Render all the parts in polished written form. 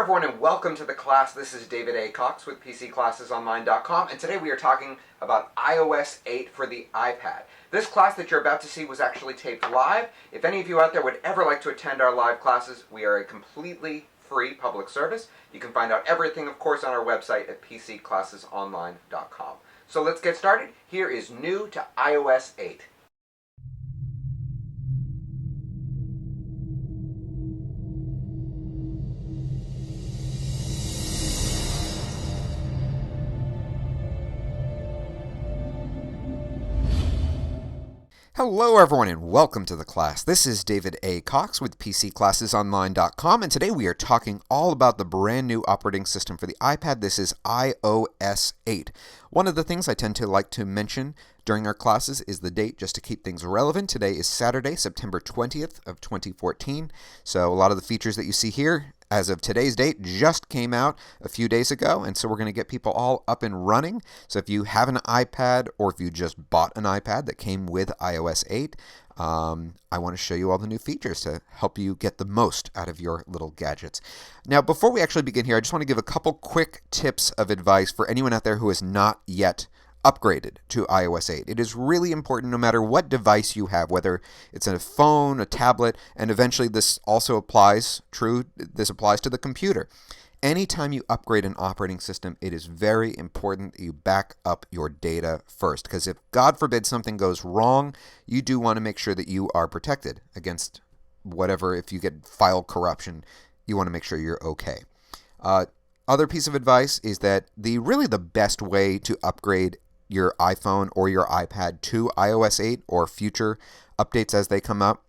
everyone, and welcome to the class. This is David A. Cox with PCClassesOnline.com, and today we are talking about iOS 8 for the iPad. This class that you're about to see was actually taped live. If any of you out there would ever like to attend our live classes, we are a completely free public service. You can find out everything, of course, on our website at PCClassesOnline.com. So let's get started. Here is new to iOS 8. Hello everyone and welcome to the class. This is David A. Cox with PCClassesOnline.com, and today we are talking all about the brand new operating system for the iPad. This is iOS 8. One of the things I tend to like to mention during our classes is the date, just to keep things relevant. Today is Saturday, September 20th of 2014. So a lot of the features that you see here as of today's date just came out a few days ago, and so we're going to get people all up and running. So if you have an iPad or if you just bought an iPad that came with iOS 8, I want to show you all the new features to help you get the most out of your little gadgets. Now, before we actually begin here, I just want to give a couple quick tips of advice for anyone out there who has not yet upgraded to iOS 8. It is really important no matter what device you have, whether it's a phone, a tablet, and eventually this also applies to the computer. Anytime you upgrade an operating system, it is very important that you back up your data first, because if, God forbid, something goes wrong, you do want to make sure that you are protected against whatever. If you get file corruption, you want to make sure you're okay. Other piece of advice is that the best way to upgrade your iPhone or your iPad to iOS 8 or future updates as they come up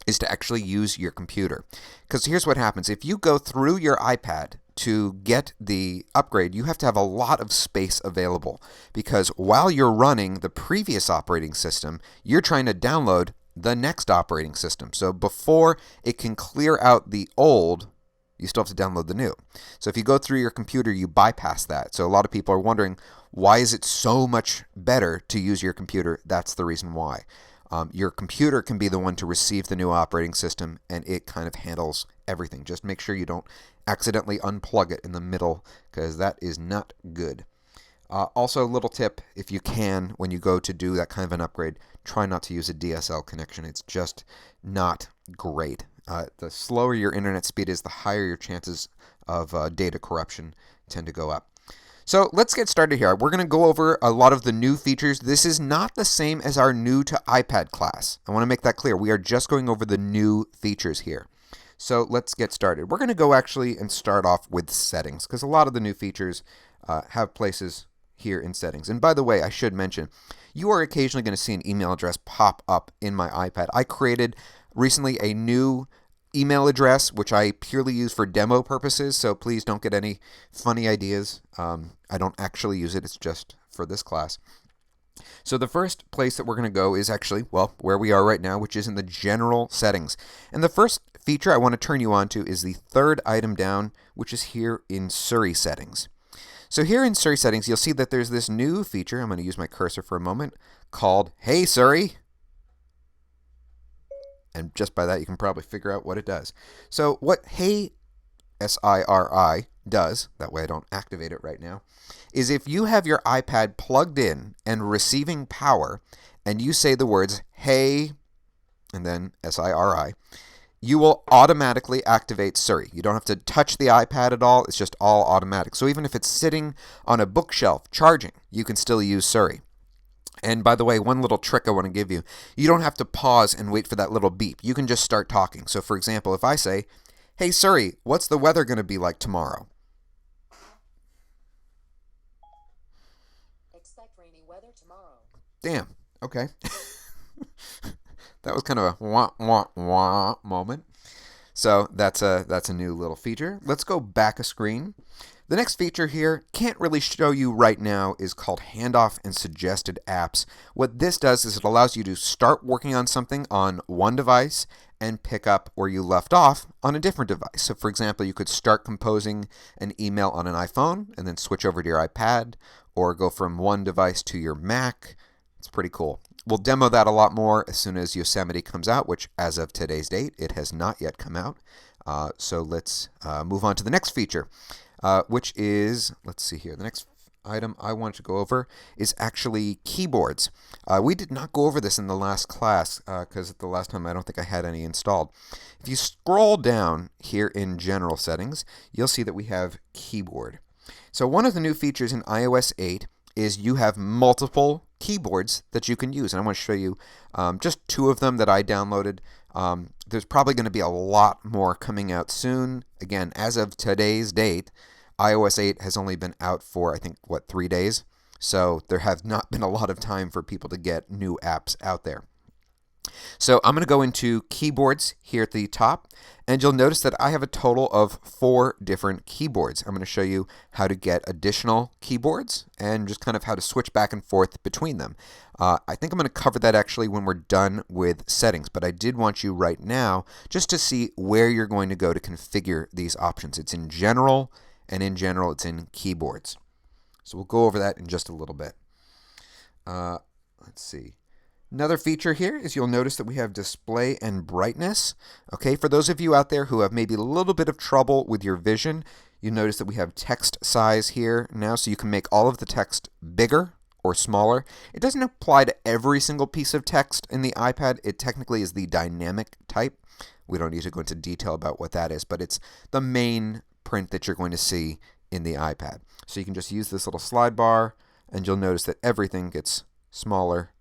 is to actually use your computer. Because here's what happens. If you go through your iPad to get the upgrade, you have to have a lot of space available, because while you're running the previous operating system, you're trying to download the next operating system. So before it can clear out the old, you still have to download the new. So if you go through your computer, you bypass that. So a lot of people are wondering, why is it so much better to use your computer? That's the reason why. Your computer can be the one to receive the new operating system, and it kind of handles everything. Just make sure you don't accidentally unplug it in the middle, because that is not good. Also, a little tip, if you can, when you go to do that kind of an upgrade, try not to use a DSL connection. It's just not great. The slower your internet speed is, the higher your chances of data corruption tend to go up. So let's get started here. We're going to go over a lot of the new features. This is not the same as our new to iPad class. I want to make that clear. We are just going over the new features here. So let's get started. We're going to go actually and start off with settings, because a lot of the new features have places here in settings. And by the way, I should mention, you are occasionally going to see an email address pop up in my iPad. I created recently a new email address, which I purely use for demo purposes, so please don't get any funny ideas. I don't actually use it. It's just for this class. So the first place that we're going to go is actually, where we are right now, which is in the general settings. And the first feature I want to turn you on to is the third item down, which is here in Siri settings. So here in Siri settings, you'll see that there's this new feature. I'm going to use my cursor for a moment, called Hey Siri. And just by that, you can probably figure out what it does. So what Hey Siri does, that way I don't activate it right now, is if you have your iPad plugged in and receiving power, and you say the words Hey, and then Siri, you will automatically activate Siri. You don't have to touch the iPad at all. It's just all automatic. So even if it's sitting on a bookshelf charging, you can still use Siri. And by the way, one little trick I want to give you, you don't have to pause and wait for that little beep. You can just start talking. So for example, if I say, Hey Siri, what's the weather going to be like tomorrow? Expect rainy weather tomorrow. Damn, okay. That was kind of a wah, wah, wah moment. So that's a new little feature. Let's go back a screen. The next feature here, can't really show you right now, is called Handoff and Suggested Apps. What this does is it allows you to start working on something on one device and pick up where you left off on a different device. So for example, you could start composing an email on an iPhone and then switch over to your iPad, or go from one device to your Mac. It's pretty cool. We'll demo that a lot more as soon as Yosemite comes out, which as of today's date, it has not yet come out. So let's move on to the next feature, which is, let's see here, the next item I wanted to go over is actually keyboards. We did not go over this in the last class because the last time I don't think I had any installed. If you scroll down here in General Settings, you'll see that we have Keyboard. So one of the new features in iOS 8 is you have multiple keyboards that you can use. And I want to show you just two of them that I downloaded. There's probably going to be a lot more coming out soon. Again, as of today's date, iOS 8 has only been out for, I think, 3 days? So there has not been a lot of time for people to get new apps out there. So I'm going to go into keyboards here at the top, and you'll notice that I have a total of 4 different keyboards. I'm going to show you how to get additional keyboards and just kind of how to switch back and forth between them. I think I'm going to cover that actually when we're done with settings, but I did want you right now just to see where you're going to go to configure these options. It's in General, and in General it's in Keyboards. So we'll go over that in just a little bit. Let's see. Another feature here is you'll notice that we have display and brightness. Okay, for those of you out there who have maybe a little bit of trouble with your vision, you notice that we have text size here now, so you can make all of the text bigger or smaller. It doesn't apply to every single piece of text in the iPad. It technically is the dynamic type. We don't need to go into detail about what that is, but it's the main print that you're going to see in the iPad. So you can just use this little slide bar, and you'll notice that everything gets smaller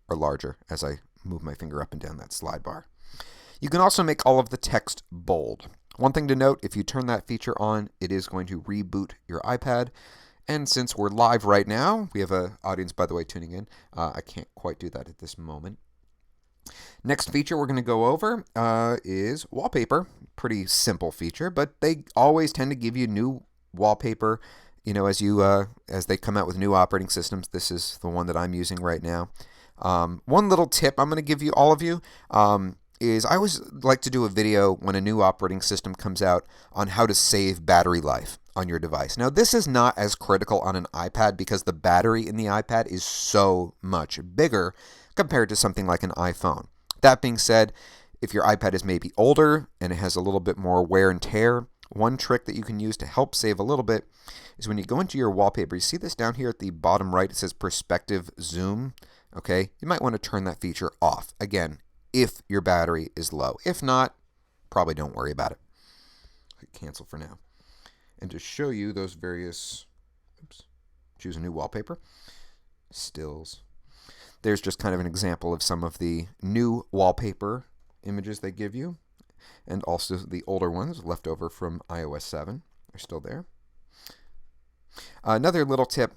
or larger as I move my finger up and down that slide bar. You can also make all of the text bold. One thing to note, if you turn that feature on, it is going to reboot your iPad. And since we're live right now, we have an audience, by the way, tuning in. I can't quite do that at this moment. Next feature we're going to go over is wallpaper. Pretty simple feature, but they always tend to give you new wallpaper, as they come out with new operating systems. This is the one that I'm using right now. One little tip I'm going to give you, all of you, is I always like to do a video when a new operating system comes out on how to save battery life on your device. Now, this is not as critical on an iPad because the battery in the iPad is so much bigger compared to something like an iPhone. That being said, if your iPad is maybe older and it has a little bit more wear and tear, one trick that you can use to help save a little bit is when you go into your wallpaper, you see this down here at the bottom right, it says perspective zoom. Okay, you might want to turn that feature off. Again, if your battery is low. If not, probably don't worry about it. Hit cancel for now. And to show you those various, choose a new wallpaper, stills. There's just kind of an example of some of the new wallpaper images they give you, and also the older ones left over from iOS 7. They're still there. Another little tip,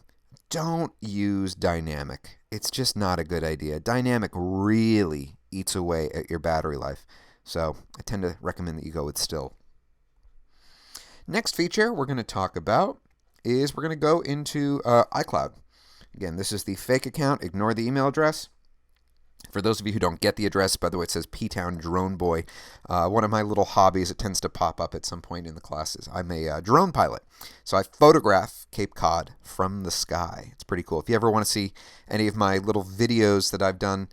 don't use dynamic. It's just not a good idea. Dynamic really eats away at your battery life, so I tend to recommend that you go with still. Next feature we're going to talk about is we're going to go into iCloud. Again, this is the fake account. Ignore the email address. For those of you who don't get the address, by the way, it says P-Town Drone Boy. One of my little hobbies, it tends to pop up at some point in the classes. I'm a drone pilot, so I photograph Cape Cod from the sky. It's pretty cool. If you ever want to see any of my little videos that I've done,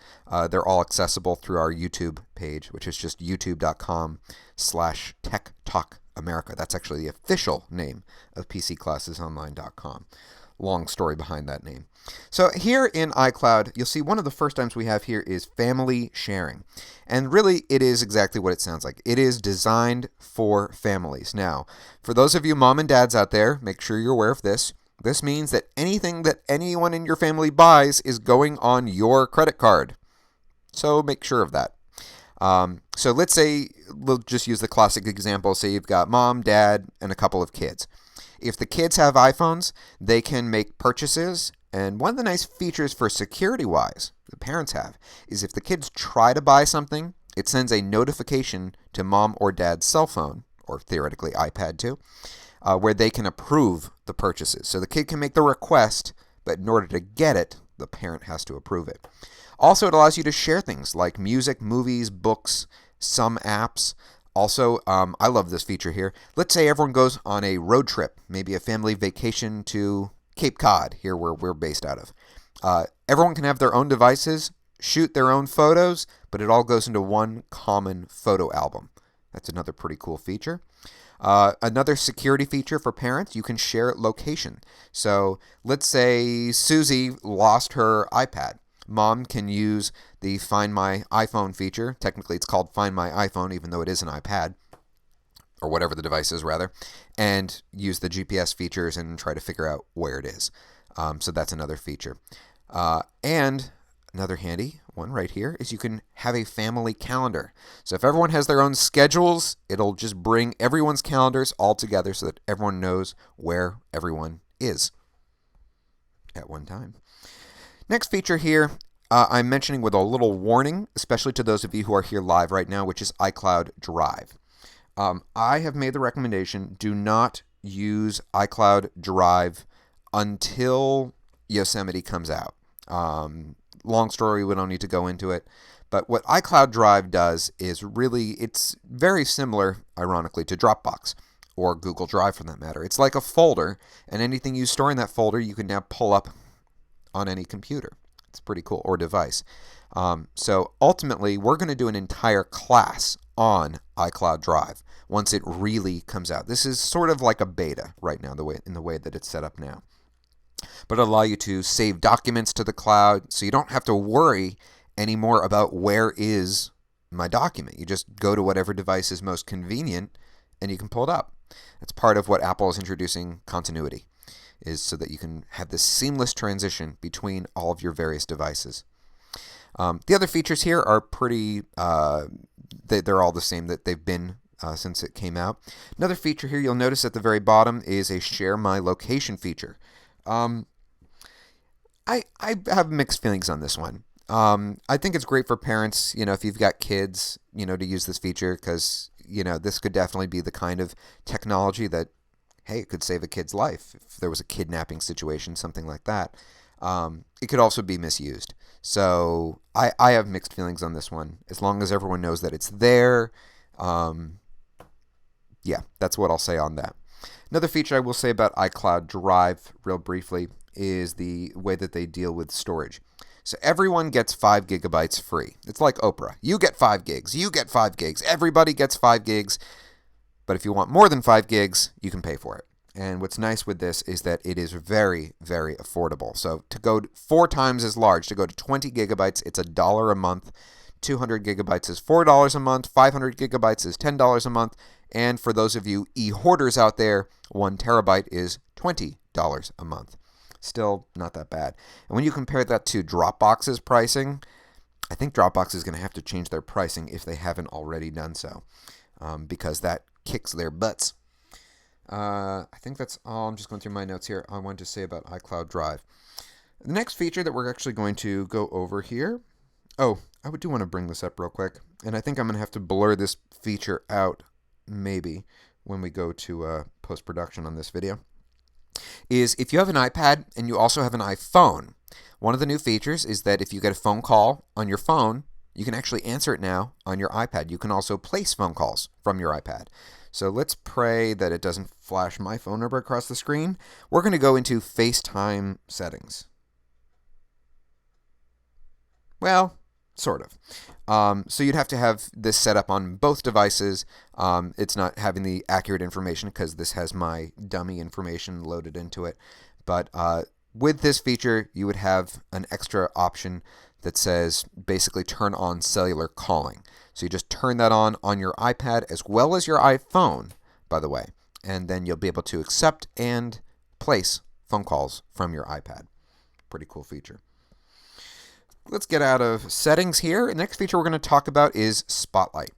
they're all accessible through our YouTube page, which is just youtube.com/TechTalkAmerica. That's actually the official name of PCClassesOnline.com. Long story behind that name. So here in iCloud, you'll see one of the first items we have here is family sharing. And really, it is exactly what it sounds like. It is designed for families. Now, for those of you mom and dads out there, make sure you're aware of this. This means that anything that anyone in your family buys is going on your credit card. So make sure of that. So let's say, we'll just use the classic example. Say you've got mom, dad, and a couple of kids. If the kids have iPhones, they can make purchases. And one of the nice features for security-wise, the parents have, is if the kids try to buy something, it sends a notification to mom or dad's cell phone, or theoretically iPad too, where they can approve the purchases. So the kid can make the request, but in order to get it, the parent has to approve it. Also, it allows you to share things like music, movies, books, some apps. Also, I love this feature here. Let's say everyone goes on a road trip, maybe a family vacation to Cape Cod, here where we're based out of. Everyone can have their own devices, shoot their own photos, but it all goes into one common photo album. That's another pretty cool feature. Another security feature for parents, you can share location. So let's say Susie lost her iPad. Mom can use the Find My iPhone feature. Technically, it's called Find My iPhone, even though it is an iPad, or whatever the device is, rather, and use the GPS features and try to figure out where it is. So that's another feature. And another handy one right here is you can have a family calendar. So if everyone has their own schedules, it'll just bring everyone's calendars all together so that everyone knows where everyone is at one time. Next feature here, I'm mentioning with a little warning, especially to those of you who are here live right now, which is iCloud Drive. I have made the recommendation, do not use iCloud Drive until Yosemite comes out. Long story, we don't need to go into it. But what iCloud Drive does is really, it's very similar, ironically, to Dropbox or Google Drive for that matter. It's like a folder, and anything you store in that folder, you can now pull up on any computer. It's pretty cool, or device. So ultimately, we're going to do an entire class on iCloud Drive once it really comes out. This is sort of like a beta right now, in the way that it's set up now. But it'll allow you to save documents to the cloud, so you don't have to worry anymore about where is my document. You just go to whatever device is most convenient, and you can pull it up. That's part of what Apple is introducing continuity, is so that you can have this seamless transition between all of your various devices. The other features here are pretty, they're all the same that they've been since it came out. Another feature here you'll notice at the very bottom is a Share My Location feature. I have mixed feelings on this one. I think it's great for parents, if you've got kids, to use this feature because, this could definitely be the kind of technology that, hey, it could save a kid's life if there was a kidnapping situation, something like that. It could also be misused. So I have mixed feelings on this one. As long as everyone knows that it's there, yeah, that's what I'll say on that. Another feature I will say about iCloud Drive, real briefly, is the way that they deal with storage. So everyone gets 5 gigabytes free. It's like Oprah. You get 5 gigs. You get 5 gigs. Everybody gets 5 gigs. But if you want more than 5 gigs, you can pay for it. And what's nice with this is that it is very, very affordable. So to go 4 times as large, to go to 20 gigabytes, it's $1 a month. 200 gigabytes is $4 a month. 500 gigabytes is $10 a month. And for those of you e-hoarders out there, 1 terabyte is $20 a month. Still not that bad. And when you compare that to Dropbox's pricing, I think Dropbox is going to have to change their pricing if they haven't already done so, because that kicks their butts. I think that's all. I'm just going through my notes here. I wanted to say about iCloud Drive. The next feature that we're actually going to go over here. Oh, I do want to bring this up real quick, and I think I'm going to have to blur this feature out maybe when we go to post-production on this video, is if you have an iPad and you also have an iPhone, one of the new features is that if you get a phone call on your phone, you can actually answer it now on your iPad. You can also place phone calls from your iPad. So let's pray that it doesn't flash my phone number across the screen. We're going to go into FaceTime settings. Well, sort of. So you'd have to have this set up on both devices. It's not having the accurate information because this has my dummy information loaded into it. But with this feature, you would have an extra option that says basically turn on cellular calling. So you just turn that on your iPad as well as your iPhone, by the way. And then you'll be able to accept and place phone calls from your iPad. Pretty cool feature. Let's get out of settings here. The next feature we're going to talk about is Spotlight.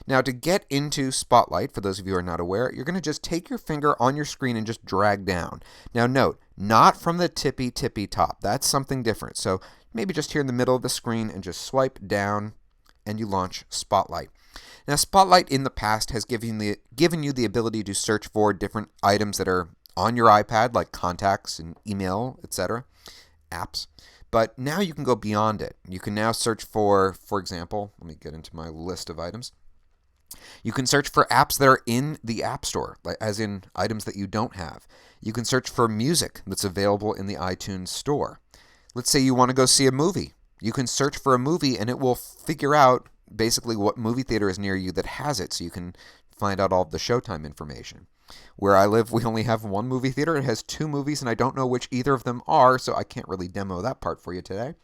Now, to get into Spotlight, for those of you who are not aware, you're going to just take your finger on your screen and just drag down. Now, note, not from the tippy top. That's something different. So maybe just here in the middle of the screen and just swipe down and you launch Spotlight. Now, Spotlight in the past has given you the ability to search for different items that are on your iPad, like contacts and email, etc., apps. But now you can go beyond it. You can now search for example, let me get into my list of items. You can search for apps that are in the App Store, as in items that you don't have. You can search for music that's available in the iTunes Store. Let's say you want to go see a movie. You can search for a movie and it will figure out basically what movie theater is near you that has it, so you can find out all of the showtime information. Where I live, we only have one movie theater. It has 2 movies, and I don't know which either of them are, so I can't really demo that part for you today.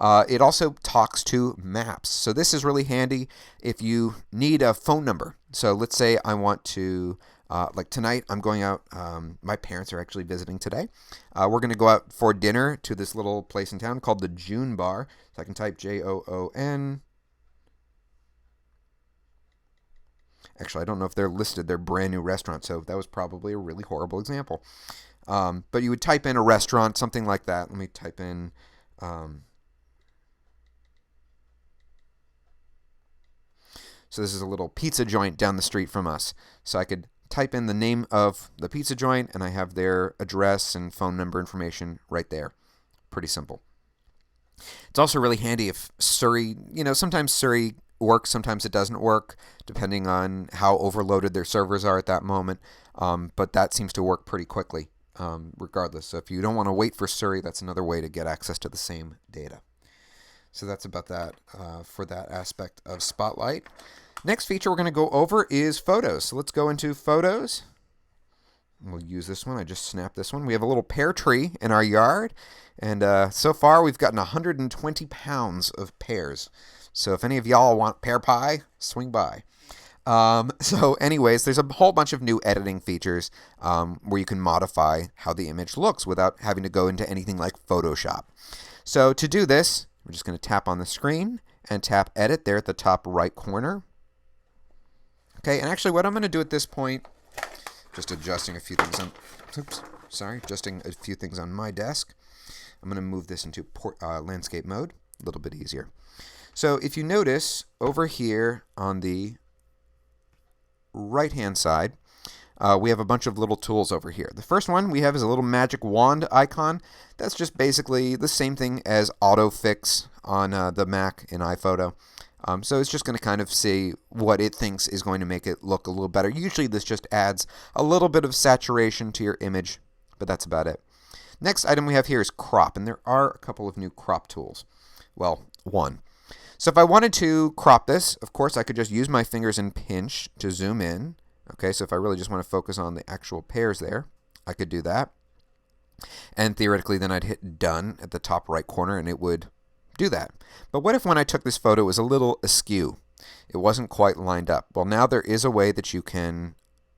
It also talks to maps. So this is really handy if you need a phone number. So let's say I want to, like tonight, I'm going out. My parents are actually visiting today. We're going to go out for dinner to this little place in town called the June Bar. So I can type Joon. Actually, I don't know if they're listed. They're brand new restaurant, so that was probably a really horrible example. But you would type in a restaurant, something like that. Let me type in... So this is a little pizza joint down the street from us. So I could type in the name of the pizza joint, and I have their address and phone number information right there. Pretty simple. It's also really handy if Surrey, sometimes Surrey works, sometimes it doesn't work, depending on how overloaded their servers are at that moment. But that seems to work pretty quickly, regardless. So if you don't want to wait for Surrey, that's another way to get access to the same data. So that's about that for that aspect of Spotlight. Next feature we're going to go over is photos. So let's go into photos. We'll use this one. I just snapped this one. We have a little pear tree in our yard. And so far we've gotten 120 pounds of pears. So if any of y'all want pear pie, swing by. So anyways, there's a whole bunch of new editing features where you can modify how the image looks without having to go into anything like Photoshop. So to do this, we're just going to tap on the screen and tap Edit there at the top right corner. Okay, and actually what I'm going to do at this point, just adjusting a few things on my desk. I'm going to move this into landscape mode, a little bit easier. So if you notice over here on the right-hand side, we have a bunch of little tools over here. The first one we have is a little magic wand icon. That's just basically the same thing as autofix on the Mac in iPhoto. So it's just going to kind of see what it thinks is going to make it look a little better. Usually this just adds a little bit of saturation to your image, but that's about it. Next item we have here is crop, and there are a couple of new crop tools. Well, one. So if I wanted to crop this, of course I could just use my fingers and pinch to zoom in. Okay, so if I really just want to focus on the actual pears there, I could do that. And theoretically then I'd hit done at the top right corner and it would do that. But what if when I took this photo it was a little askew? It wasn't quite lined up. Well, now there is a way that you can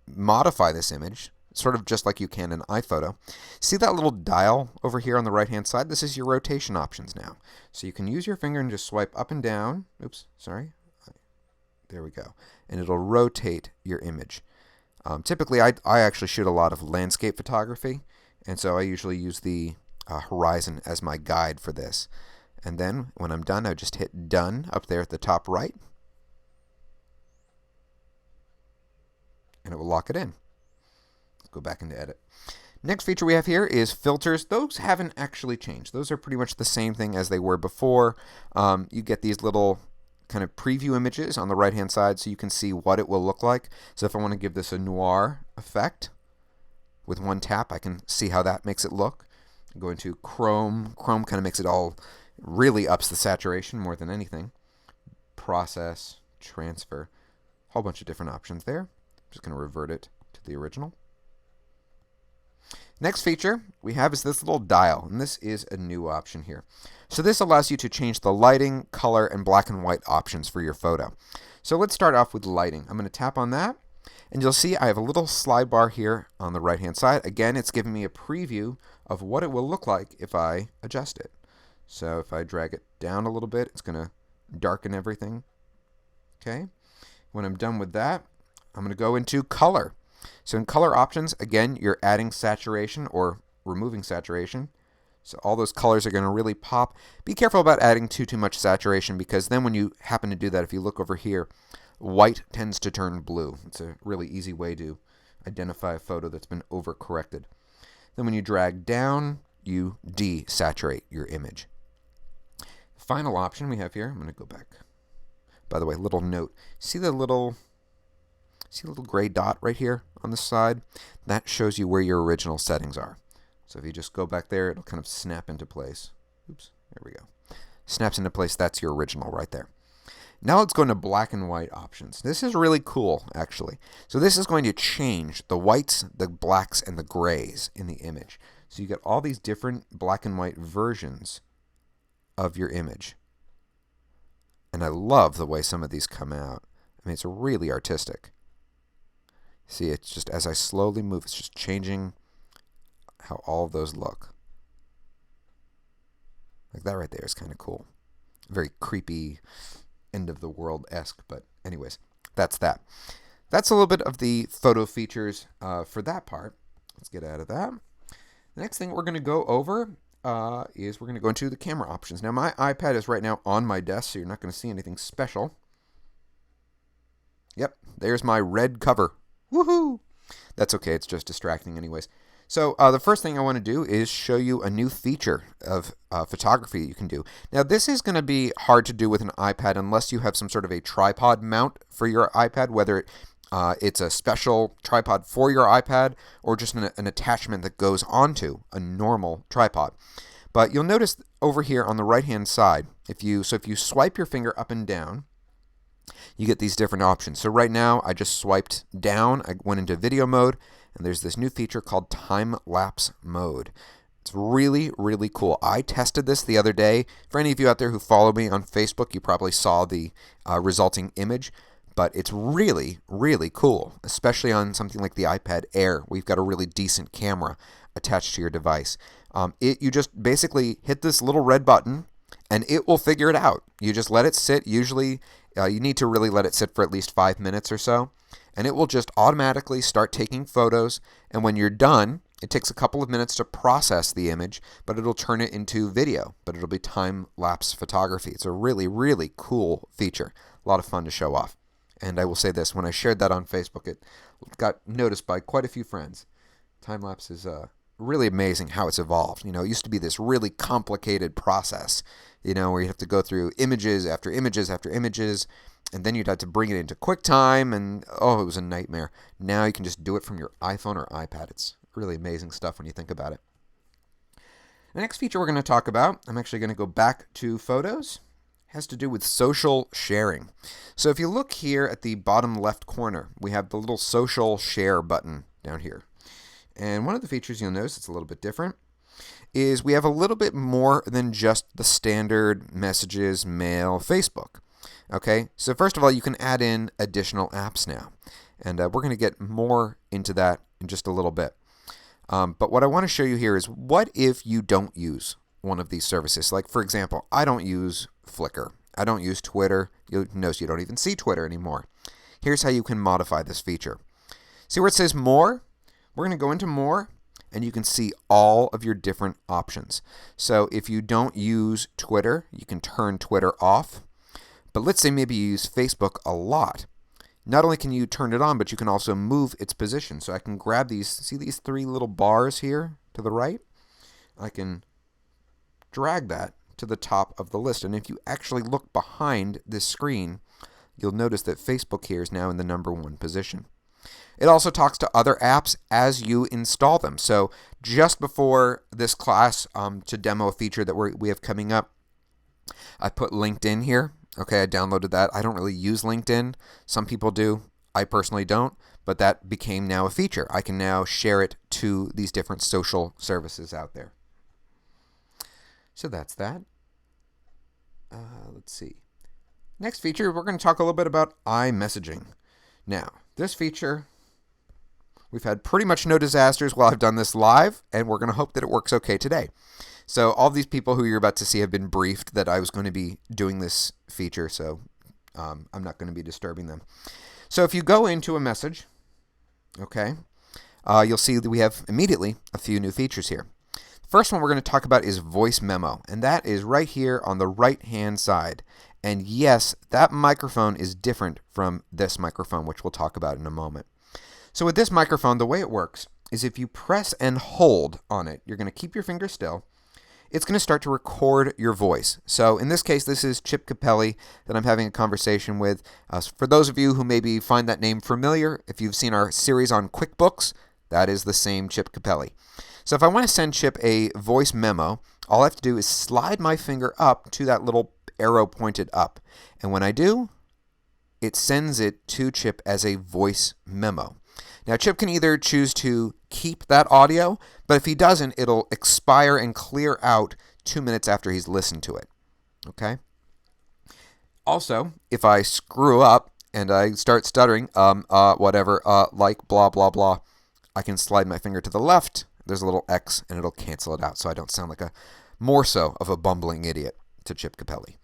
modify this image, sort of just like you can in iPhoto. See that little dial over here on the right hand side? This is your rotation options now. So you can use your finger and just swipe up and down. Oops, sorry. There we go. And it'll rotate your image. Typically, I actually shoot a lot of landscape photography, and so I usually use the horizon as my guide for this. And then when I'm done, I just hit done up there at the top right, and it will lock it in. Let's go back into edit. Next feature we have here is filters. Those haven't actually changed. Those are pretty much the same thing as they were before. You get these little kind of preview images on the right hand side so you can see what it will look like. So if I want to give this a noir effect, with one tap I can see how that makes it look. Go into Chrome. Chrome kind of makes it all, really ups the saturation more than anything. Process, transfer, a whole bunch of different options there. I'm just going to revert it to the original. Next feature we have is this little dial, and this is a new option here. So this allows you to change the lighting, color, and black and white options for your photo. So let's start off with lighting. I'm going to tap on that, and you'll see I have a little slide bar here on the right hand side. Again, it's giving me a preview of what it will look like if I adjust it. So if I drag it down a little bit, it's going to darken everything. Okay. When I'm done with that, I'm going to go into color. So in color options, again, you're adding saturation or removing saturation. So all those colors are going to really pop. Be careful about adding too much saturation, because then when you happen to do that, if you look over here, white tends to turn blue. It's a really easy way to identify a photo that's been overcorrected. Then when you drag down, you desaturate your image. Final option we have here, I'm going to go back. By the way, little note. See the little gray dot right here on the side? That shows you where your original settings are. So if you just go back there, it'll kind of snap into place. Oops, there we go. Snaps into place, that's your original right there. Now let's go into black and white options. This is really cool, actually. So this is going to change the whites, the blacks, and the grays in the image. So you get all these different black and white versions of your image. And I love the way some of these come out. I mean, it's really artistic. See, it's just as I slowly move, it's just changing how all of those look. Like that right there is kind of cool. Very creepy, end of the world-esque, but anyways, that's that. That's a little bit of the photo features for that part. Let's get out of that. The next thing we're going to go over is we're going to go into the camera options. Now, my iPad is right now on my desk, so you're not going to see anything special. Yep, there's my red cover. Woohoo! That's okay, it's just distracting anyways. So the first thing I want to do is show you a new feature of photography that you can do. Now, this is going to be hard to do with an iPad unless you have some sort of a tripod mount for your iPad, whether it's a special tripod for your iPad or just an attachment that goes onto a normal tripod. But you'll notice over here on the right-hand side, if you swipe your finger up and down, you get these different options. So right now, I just swiped down, I went into video mode, and there's this new feature called time-lapse mode. It's really, really cool. I tested this the other day. For any of you out there who follow me on Facebook, you probably saw the resulting image, but it's really, really cool, especially on something like the iPad Air. We've got a really decent camera attached to your device. You just basically hit this little red button, and it will figure it out. You just let it sit. Usually, you need to really let it sit for at least 5 minutes or so, and it will just automatically start taking photos, and when you're done, it takes a couple of minutes to process the image, but it'll turn it into video, but it'll be time-lapse photography. It's a really, really cool feature. A lot of fun to show off. And I will say this, when I shared that on Facebook, it got noticed by quite a few friends. Time-lapse is really amazing how it's evolved. You know, it used to be this really complicated process, you know, where you have to go through images after images after images, and then you'd have to bring it into QuickTime, and oh, it was a nightmare. Now you can just do it from your iPhone or iPad. It's really amazing stuff when you think about it. The next feature we're going to talk about, I'm actually going to go back to photos, has to do with social sharing. So if you look here at the bottom left corner, we have the little social share button down here. And one of the features you'll notice, it's a little bit different, is we have a little bit more than just the standard messages, mail, Facebook. Okay, so first of all, you can add in additional apps now. And we're going to get more into that in just a little bit. But what I want to show you here is what if you don't use one of these services? Like, for example, I don't use Flickr. I don't use Twitter. You'll notice you don't even see Twitter anymore. Here's how you can modify this feature. See where it says More? We're going to go into More, and you can see all of your different options. So if you don't use Twitter, you can turn Twitter off. But let's say maybe you use Facebook a lot. Not only can you turn it on, but you can also move its position. So I can grab these, see these three little bars here to the right? I can drag that to the top of the list. And if you actually look behind this screen, you'll notice that Facebook here is now in the #1 position. It also talks to other apps as you install them. So just before this class, to demo a feature that we have coming up, I put LinkedIn here. Okay, I downloaded that. I don't really use LinkedIn. Some people do. I personally don't. But that became now a feature. I can now share it to these different social services out there. So that's that. Let's see. Next feature, we're going to talk a little bit about iMessaging. Now, this feature, we've had pretty much no disasters while I've done this live, and we're going to hope that it works okay today. So all these people who you're about to see have been briefed that I was going to be doing this feature, so I'm not going to be disturbing them. So if you go into a message, okay, you'll see that we have immediately a few new features here. The first one we're going to talk about is voice memo, and that is right here on the right-hand side. And yes, that microphone is different from this microphone, which we'll talk about in a moment. So with this microphone, the way it works is if you press and hold on it, you're going to keep your finger still. It's going to start to record your voice. So in this case, this is Chip Capelli that I'm having a conversation with. For those of you who maybe find that name familiar, if you've seen our series on QuickBooks, that is the same Chip Capelli. So if I want to send Chip a voice memo, all I have to do is slide my finger up to that little arrow pointed up. And when I do, it sends it to Chip as a voice memo. Now, Chip can either choose to keep that audio, but if he doesn't, it'll expire and clear out 2 minutes after he's listened to it. Okay? Also, if I screw up and I start stuttering, whatever, like blah, blah, blah, I can slide my finger to the left. There's a little X, and it'll cancel it out so I don't sound like more so of a bumbling idiot to Chip Capelli.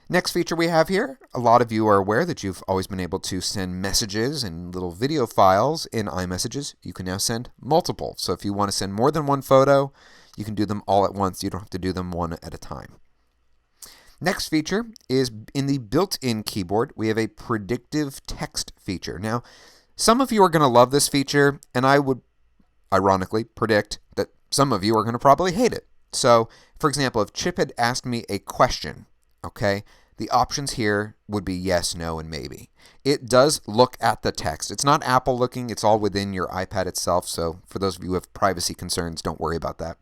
Next feature we have here, a lot of you are aware that you've always been able to send messages and little video files in iMessages. You can now send multiple. So if you want to send more than one photo, you can do them all at once. You don't have to do them one at a time. Next feature is in the built-in keyboard, we have a predictive text feature. Now, some of you are going to love this feature, and I would ironically predict that some of you are going to probably hate it. So, for example, if Chip had asked me a question, okay, the options here would be yes, no, and maybe. It does look at the text. It's not Apple looking. It's all within your iPad itself. So for those of you who have privacy concerns, don't worry about that.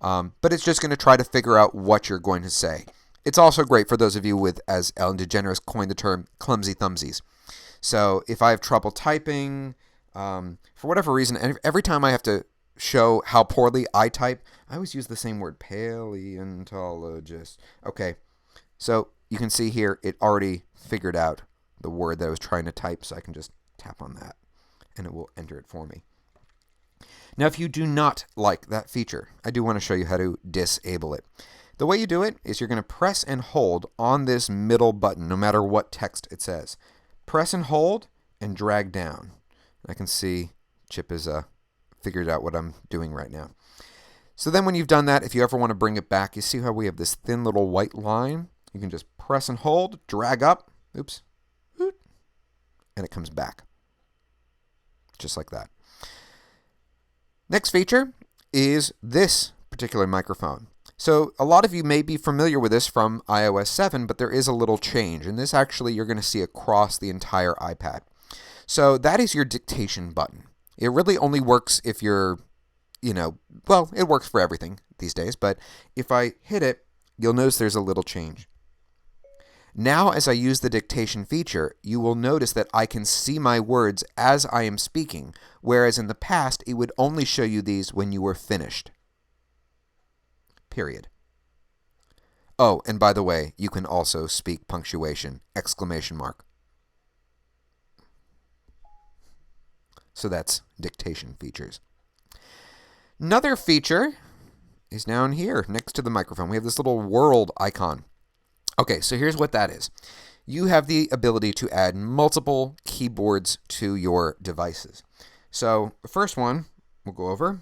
But it's just going to try to figure out what you're going to say. It's also great for those of you with, as Ellen DeGeneres coined the term, clumsy thumbsies. So if I have trouble typing, for whatever reason, and every time I have to show how poorly I type, I always use the same word, paleontologist. Okay. So you can see here, it already figured out the word that I was trying to type, so I can just tap on that, and it will enter it for me. Now, if you do not like that feature, I do want to show you how to disable it. The way you do it is you're going to press and hold on this middle button, no matter what text it says. Press and hold and drag down. I can see Chip has figured out what I'm doing right now. So then when you've done that, if you ever want to bring it back, you see how we have this thin little white line? You can just press and hold, drag up, oops, and it comes back. Just like that. Next feature is this particular microphone. So a lot of you may be familiar with this from iOS 7, but there is a little change. And this actually you're going to see across the entire iPad. So that is your dictation button. It really only works if you're, well, it works for everything these days. But if I hit it, you'll notice there's a little change. Now, as I use the dictation feature, you will notice that I can see my words as I am speaking, whereas in the past, it would only show you these when you were finished. Period. Oh, and by the way, you can also speak punctuation, exclamation mark. So that's dictation features. Another feature is down here next to the microphone. We have this little world icon. Okay, so here's what that is. You have the ability to add multiple keyboards to your devices. So the first one we'll go over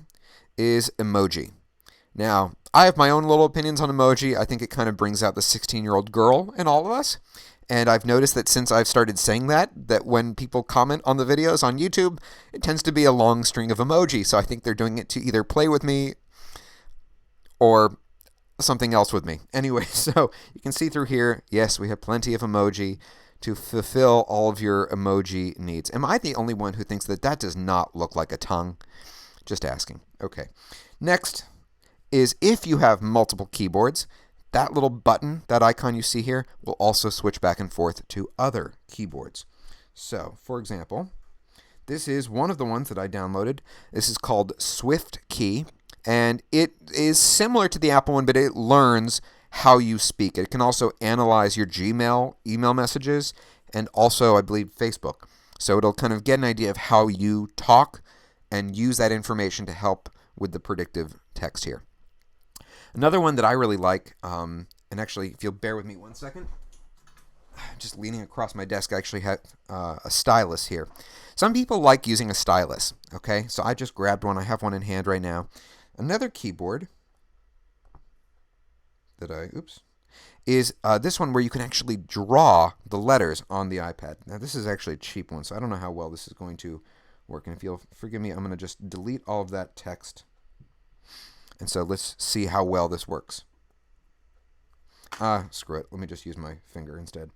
is emoji. Now, I have my own little opinions on emoji. I think it kind of brings out the 16-year-old girl in all of us. And I've noticed that since I've started saying that when people comment on the videos on YouTube, it tends to be a long string of emoji. So I think they're doing it to either play with me or something else with me. Anyway, so you can see through here, yes, we have plenty of emoji to fulfill all of your emoji needs. Am I the only one who thinks that that does not look like a tongue? Just asking. Okay. Next is if you have multiple keyboards, that little button, that icon you see here, will also switch back and forth to other keyboards. So, for example, this is one of the ones that I downloaded. This is called Swift Key. And it is similar to the Apple one, but it learns how you speak. It can also analyze your Gmail email messages and also, I believe, Facebook. So it'll kind of get an idea of how you talk and use that information to help with the predictive text here. Another one that I really like, and actually, if you'll bear with me one second, just leaning across my desk, I actually have a stylus here. Some people like using a stylus, okay? So I just grabbed one. I have one in hand right now. Another keyboard that is this one where you can actually draw the letters on the iPad. Now, this is actually a cheap one, so I don't know how well this is going to work. And if you'll forgive me, I'm going to just delete all of that text. And so let's see how well this works. Screw it. Let me just use my finger instead.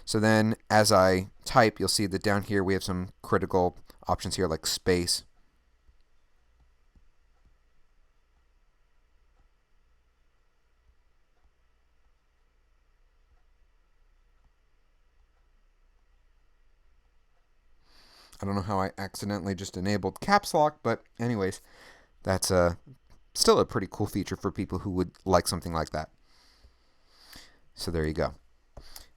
So then as I type, you'll see that down here we have some critical options here like space. I don't know how I accidentally just enabled caps lock, but anyways, that's still a pretty cool feature for people who would like something like that. So there you go.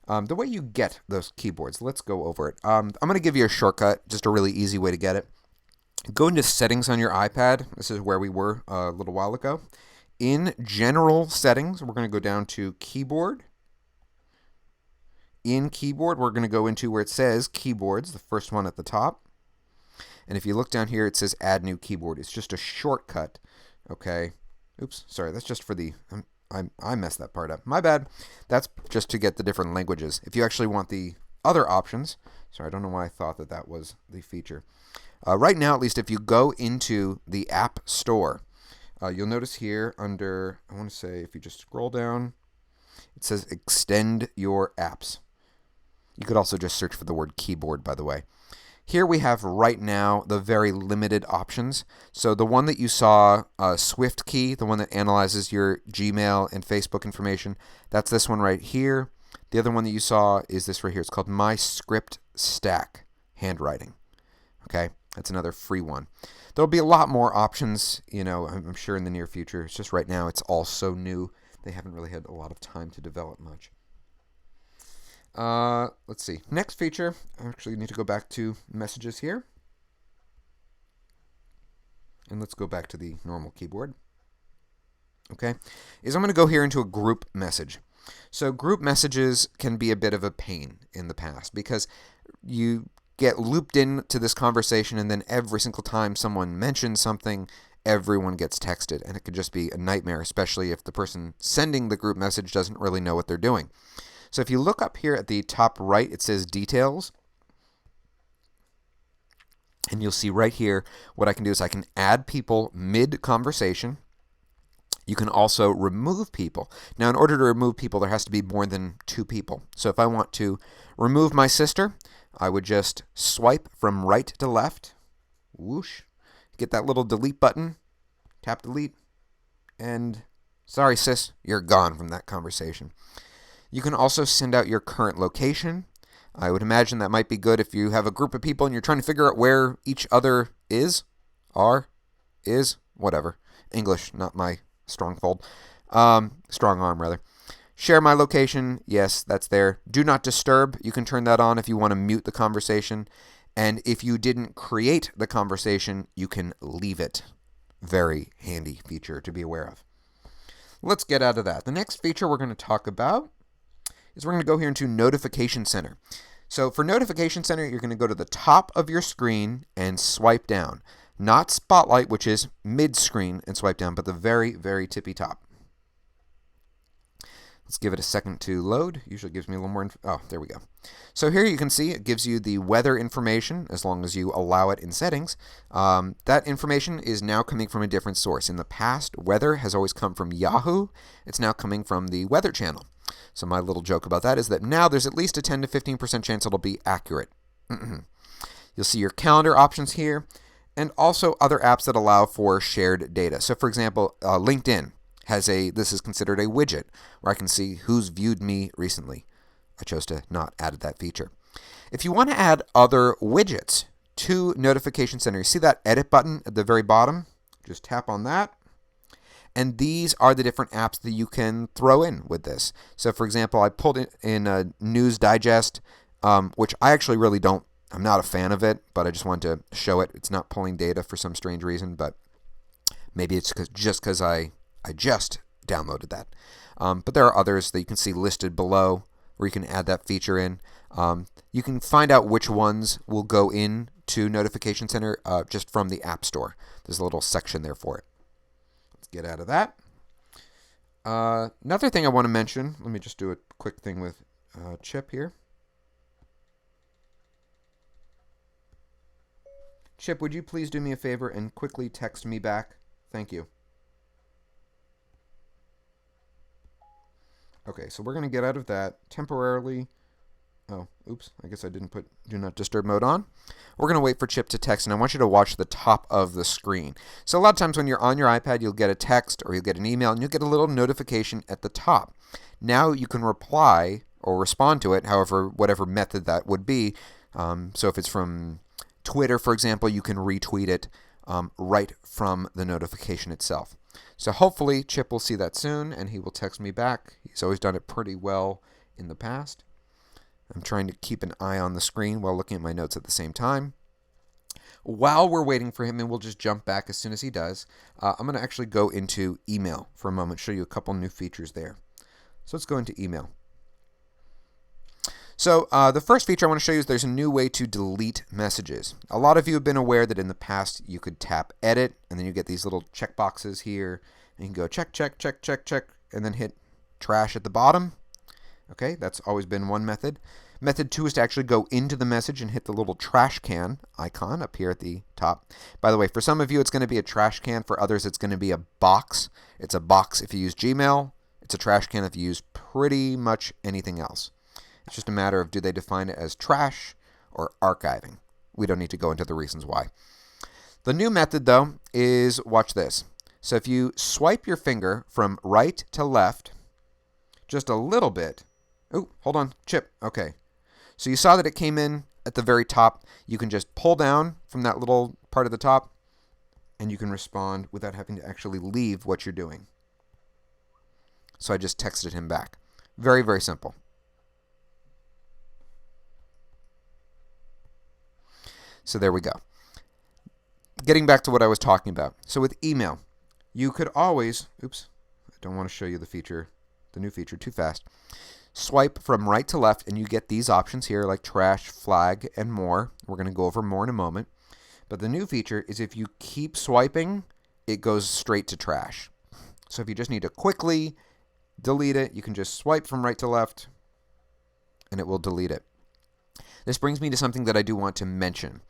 The way you get those keyboards, let's go over it. I'm going to give you a shortcut, just a really easy way to get it. Go into settings on your iPad. This is where we were a little while ago. In general settings, we're going to go down to keyboard. In keyboard, we're going to go into where it says keyboards, the first one at the top. And if you look down here, it says add new keyboard. It's just a shortcut. Okay. Oops, sorry, that's just for the... I messed that part up. My bad. That's just to get the different languages. If you actually want the other options... Sorry, I don't know why I thought that that was the feature. Right now, at least, if you go into the App Store, you'll notice here under... I want to say, if you just scroll down, it says extend your apps. You could also just search for the word keyboard, by the way. Here we have right now the very limited options. So the one that you saw, Swift Key, the one that analyzes your Gmail and Facebook information, that's this one right here. The other one that you saw is this right here. It's called My Script Stack Handwriting. Okay, that's another free one. There'll be a lot more options, I'm sure in the near future. It's just right now it's all so new. They haven't really had a lot of time to develop much. Let's see. Next feature, I actually need to go back to messages here. And let's go back to the normal keyboard. Okay, I'm going to go here into a group message. So group messages can be a bit of a pain in the past because you get looped into this conversation and then every single time someone mentions something, everyone gets texted. And it could just be a nightmare, especially if the person sending the group message doesn't really know what they're doing. So if you look up here at the top right, it says details. And you'll see right here what I can do is I can add people mid-conversation. You can also remove people. Now, in order to remove people, there has to be more than 2 people. So if I want to remove my sister, I would just swipe from right to left. Whoosh. Get that little delete button. Tap delete. And sorry, sis, you're gone from that conversation. You can also send out your current location. I would imagine that might be good if you have a group of people and you're trying to figure out where each other is, whatever. English, not my strong arm rather. Share my location, yes, that's there. Do not disturb, you can turn that on if you want to mute the conversation. And if you didn't create the conversation, you can leave it. Very handy feature to be aware of. Let's get out of that. The next feature we're going to talk about is we're going to go here into Notification Center. So for Notification Center, you're going to go to the top of your screen and swipe down. Not Spotlight, which is mid-screen, and swipe down, but the very, very tippy top. Let's give it a second to load. Usually gives me a little more oh, there we go. So here you can see it gives you the weather information as long as you allow it in settings. That information is now coming from a different source. In the past, weather has always come from Yahoo. It's now coming from the Weather Channel. So my little joke about that is that now there's at least a 10 to 15% chance it'll be accurate. You'll see your calendar options here and also other apps that allow for shared data. So for example, LinkedIn has this is considered a widget where I can see who's viewed me recently. I chose to not add that feature. If you want to add other widgets to Notification Center, you see that edit button at the very bottom? Just tap on that. And these are the different apps that you can throw in with this. So for example, I pulled in a News Digest, which I actually really I'm not a fan of it, but I just wanted to show it. It's not pulling data for some strange reason, but maybe it's just because I just downloaded that. But there are others that you can see listed below where you can add that feature in. You can find out which ones will go in to Notification Center just from the App Store. There's a little section there for it. Let's get out of that. Another thing I want to mention, let me just do a quick thing with Chip here. Chip, would you please do me a favor and quickly text me back? Thank you. Okay, so we're going to get out of that temporarily. Oh, oops, I guess I didn't put Do Not Disturb mode on. We're going to wait for Chip to text, and I want you to watch the top of the screen. So a lot of times when you're on your iPad, you'll get a text or you'll get an email, and you'll get a little notification at the top. Now you can reply or respond to it, whatever method that would be. So if it's from Twitter, for example, you can retweet it right from the notification itself. So hopefully Chip will see that soon and he will text me back. He's always done it pretty well in the past. I'm trying to keep an eye on the screen while looking at my notes at the same time. While we're waiting for him, and we'll just jump back as soon as he does, I'm going to actually go into email for a moment, show you a couple new features there. So let's go into email. So the first feature I want to show you is there's a new way to delete messages. A lot of you have been aware that in the past you could tap edit, and then you get these little check boxes here, and you can go check, check, check, check, check, and then hit trash at the bottom. Okay, that's always been one method. Method 2 is to actually go into the message and hit the little trash can icon up here at the top. By the way, for some of you it's going to be a trash can. For others it's going to be a box. It's a box if you use Gmail. It's a trash can if you use pretty much anything else. It's just a matter of do they define it as trash or archiving. We don't need to go into the reasons why. The new method though is, watch this. So if you swipe your finger from right to left just a little bit. Oh, hold on, Chip. Okay. So you saw that it came in at the very top. You can just pull down from that little part of the top and you can respond without having to actually leave what you're doing. So I just texted him back. Very, very simple. So there we go. Getting back to what I was talking about. So with email, you could always, oops, I don't want to show you the feature, the new feature too fast. Swipe from right to left and you get these options here like trash, flag, and more. We're going to go over more in a moment. But the new feature is if you keep swiping, it goes straight to trash. So if you just need to quickly delete it, you can just swipe from right to left and it will delete it. This brings me to something that I do want to mention,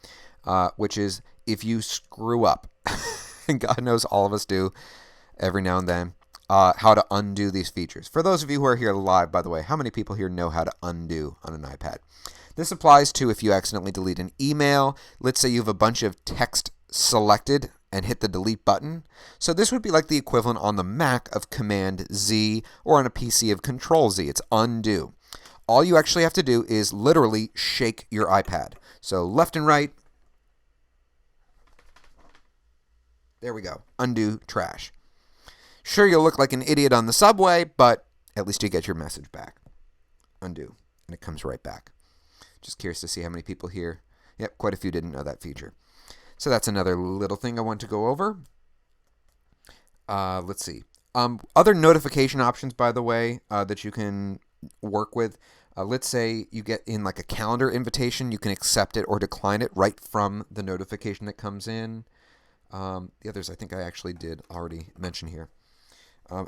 which is if you screw up, and God knows all of us do every now and then, how to undo these features. For those of you who are here live, by the way, how many people here know how to undo on an iPad? This applies to if you accidentally delete an email. Let's say you have a bunch of text selected and hit the delete button. So this would be like the equivalent on the Mac of Command Z or on a PC of Control Z. It's undo. All you actually have to do is literally shake your iPad. So left and right. There we go. Undo trash. Sure, you'll look like an idiot on the subway, but at least you get your message back. Undo. And it comes right back. Just curious to see how many people here. Yep, quite a few didn't know that feature. So that's another little thing I want to go over. Let's see. Other notification options, by the way, that you can work with. Let's say you get in like a calendar invitation. You can accept it or decline it right from the notification that comes in. The others I think I actually did already mention here.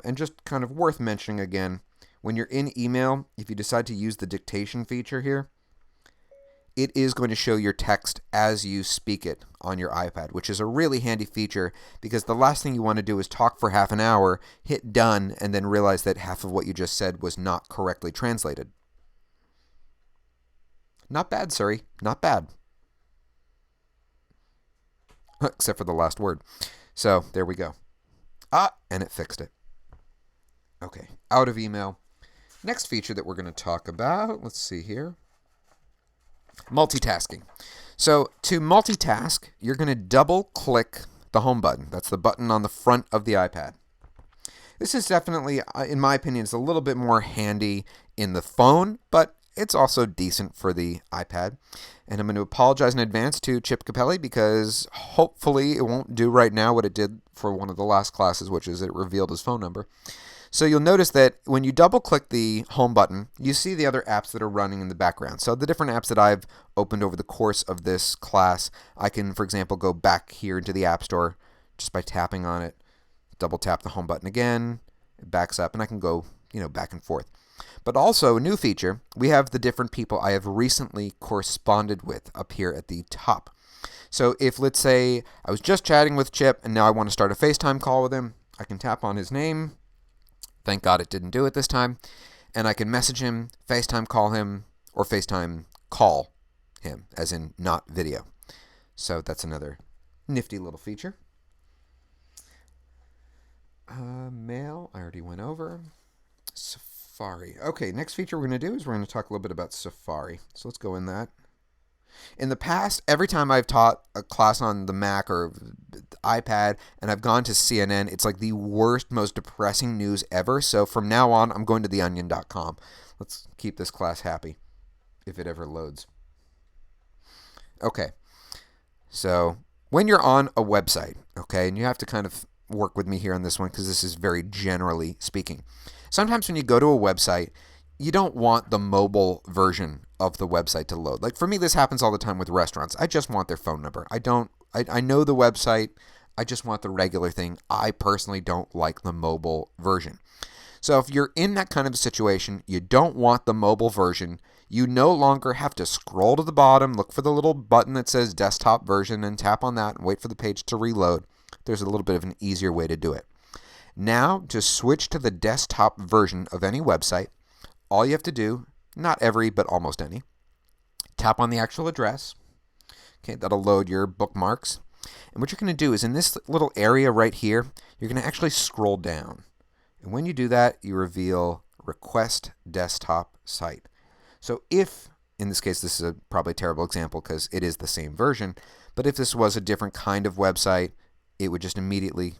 And just kind of worth mentioning again, when you're in email, if you decide to use the dictation feature here, it is going to show your text as you speak it on your iPad, which is a really handy feature because the last thing you want to do is talk for half an hour, hit done, and then realize that half of what you just said was not correctly translated. Not bad, Siri. Not bad. Except for the last word. So there we go. And it fixed it. Okay, out of email. Next feature that we're going to talk about, let's see here. Multitasking. So to multitask, you're going to double click the home button. That's the button on the front of the iPad. This is definitely, in my opinion, it's a little bit more handy in the phone, but it's also decent for the iPad. And I'm going to apologize in advance to Chip Capelli because hopefully it won't do right now what it did for one of the last classes, which is it revealed his phone number. So you'll notice that when you double click the home button, you see the other apps that are running in the background. So the different apps that I've opened over the course of this class, I can, for example, go back here into the App Store just by tapping on it, double tap the home button again, it backs up, and I can go, back and forth. But also, a new feature, we have the different people I have recently corresponded with up here at the top. So if, let's say, I was just chatting with Chip and now I want to start a FaceTime call with him, I can tap on his name. Thank God it didn't do it this time. And I can message him, FaceTime call him, or FaceTime call him, as in not video. So that's another nifty little feature. Mail, I already went over. Safari. Okay, next feature we're going to do is we're going to talk a little bit about Safari. So let's go in that. In the past, every time I've taught a class on the Mac or iPad and I've gone to CNN, it's like the worst, most depressing news ever. So from now on, I'm going to theonion.com. Let's keep this class happy if it ever loads. Okay, so when you're on a website, okay, and you have to kind of work with me here on this one because this is very generally speaking. Sometimes when you go to a website, you don't want the mobile version of the website to load. Like for me, this happens all the time with restaurants. I just want their phone number. I know the website. I just want the regular thing. I personally don't like the mobile version. So if you're in that kind of a situation, you don't want the mobile version, you no longer have to scroll to the bottom, look for the little button that says desktop version and tap on that and wait for the page to reload. There's a little bit of an easier way to do it. Now, to switch to the desktop version of any website, all you have to do, not every, but almost any, tap on the actual address. Okay, that'll load your bookmarks. And what you're going to do is in this little area right here, you're going to actually scroll down. And when you do that, you reveal Request Desktop Site. So if, in this case, this is probably a terrible example because it is the same version, but if this was a different kind of website, it would just immediately...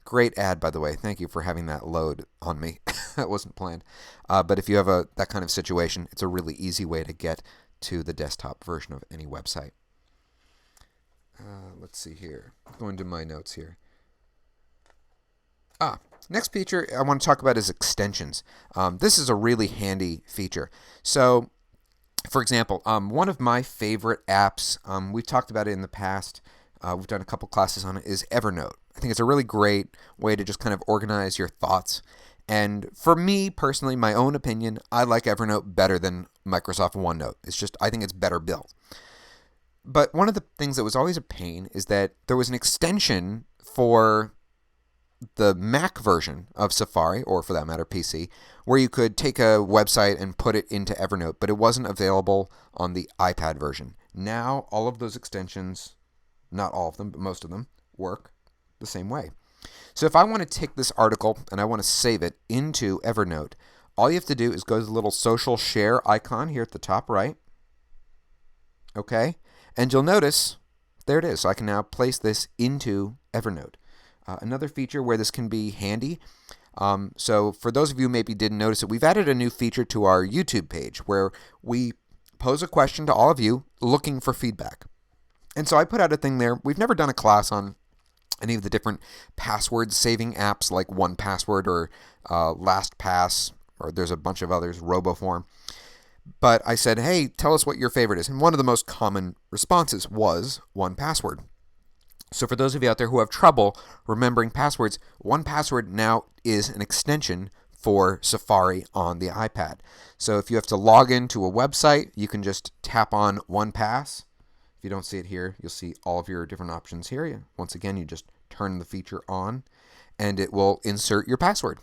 Great ad, by the way. Thank you for having that load on me. That wasn't planned. But if you have that kind of situation, it's a really easy way to get to the desktop version of any website. Let's see here. Going to my notes here. Next feature I want to talk about is extensions. This is a really handy feature. So, for example, one of my favorite apps, we've talked about it in the past, we've done a couple classes on it, is Evernote. I think it's a really great way to just kind of organize your thoughts. And for me personally, my own opinion, I like Evernote better than Microsoft OneNote. It's just, I think it's better built. But one of the things that was always a pain is that there was an extension for the Mac version of Safari, or for that matter PC, where you could take a website and put it into Evernote, but it wasn't available on the iPad version. Now, all of those extensions, not all of them, but most of them, work the same way. So if I want to take this article and I want to save it into Evernote, all you have to do is go to the little social share icon here at the top right. Okay? And you'll notice, there it is. So I can now place this into Evernote. Another feature where this can be handy. So for those of you who maybe didn't notice it, we've added a new feature to our YouTube page where we pose a question to all of you looking for feedback. And so I put out a thing there. We've never done a class on any of the different password saving apps like 1Password or LastPass, or there's a bunch of others, RoboForm. But I said, hey, tell us what your favorite is. And one of the most common responses was 1Password. So for those of you out there who have trouble remembering passwords, 1Password now is an extension for Safari on the iPad. So if you have to log into a website, you can just tap on 1Pass. If you don't see it here, you'll see all of your different options here. Once again, you just turn the feature on and it will insert your password.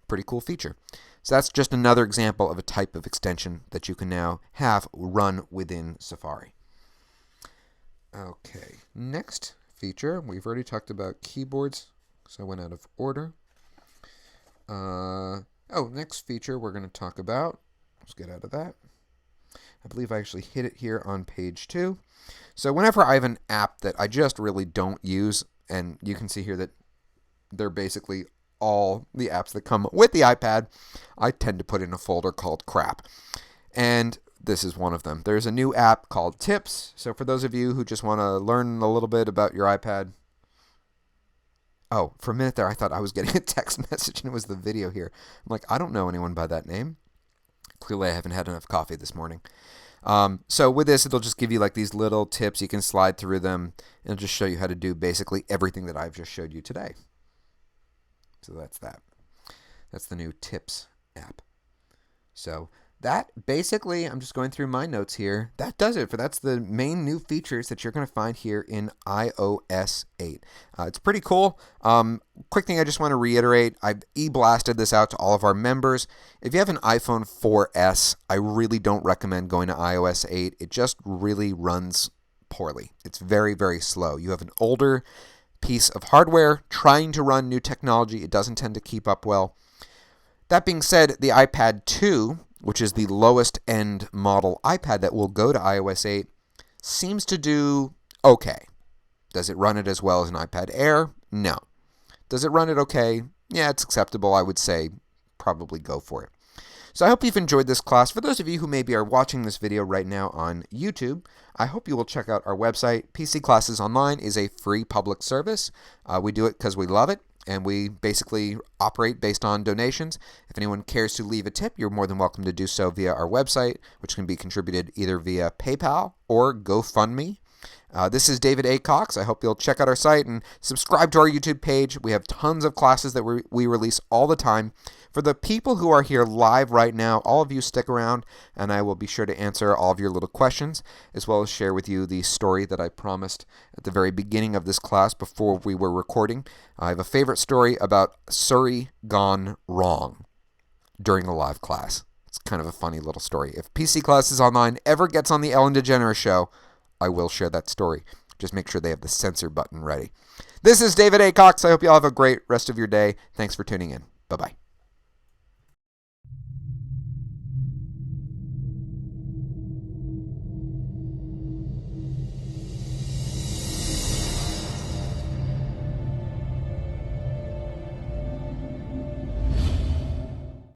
Pretty cool feature. So that's just another example of a type of extension that you can now have run within Safari. Okay, next feature. We've already talked about keyboards, so I went out of order. Next feature we're going to talk about. Let's get out of that. I believe I actually hit it here on page 2. So whenever I have an app that I just really don't use, and you can see here that they're basically all the apps that come with the iPad, I tend to put in a folder called crap. And this is one of them. There's a new app called Tips. So for those of you who just want to learn a little bit about your iPad. Oh, for a minute there, I thought I was getting a text message and it was the video here. I'm like, I don't know anyone by that name. Clearly, I haven't had enough coffee this morning. So with this, it'll just give you like these little tips. You can slide through them and it'll just show you how to do basically everything that I've just showed you today. So that's that. That's the new Tips app. So that basically, I'm just going through my notes here. That does it that's the main new features that you're going to find here in iOS 8. It's pretty cool. Quick thing I just want to reiterate, I've e-blasted this out to all of our members. If you have an iPhone 4S, I really don't recommend going to iOS 8. It just really runs poorly. It's very, very slow. You have an older piece of hardware trying to run new technology. It doesn't tend to keep up well. That being said, the iPad 2 which is the lowest end model iPad that will go to iOS 8, seems to do okay. Does it run it as well as an iPad Air? No. Does it run it okay? Yeah, it's acceptable. I would say probably go for it. So I hope you've enjoyed this class. For those of you who maybe are watching this video right now on YouTube, I hope you will check out our website. PC Classes Online is a free public service. We do it because we love it, and we basically operate based on donations. If anyone cares to leave a tip, you're more than welcome to do so via our website, which can be contributed either via PayPal or GoFundMe. This is David A. Cox. I hope you'll check out our site and subscribe to our YouTube page. We have tons of classes that we release all the time. For the people who are here live right now, all of you stick around, and I will be sure to answer all of your little questions, as well as share with you the story that I promised at the very beginning of this class before we were recording. I have a favorite story about Surrey gone wrong during a live class. It's kind of a funny little story. If PC Classes Online ever gets on the Ellen DeGeneres show, I will share that story. Just make sure they have the censor button ready. This is David A. Cox. I hope you all have a great rest of your day. Thanks for tuning in. Bye-bye.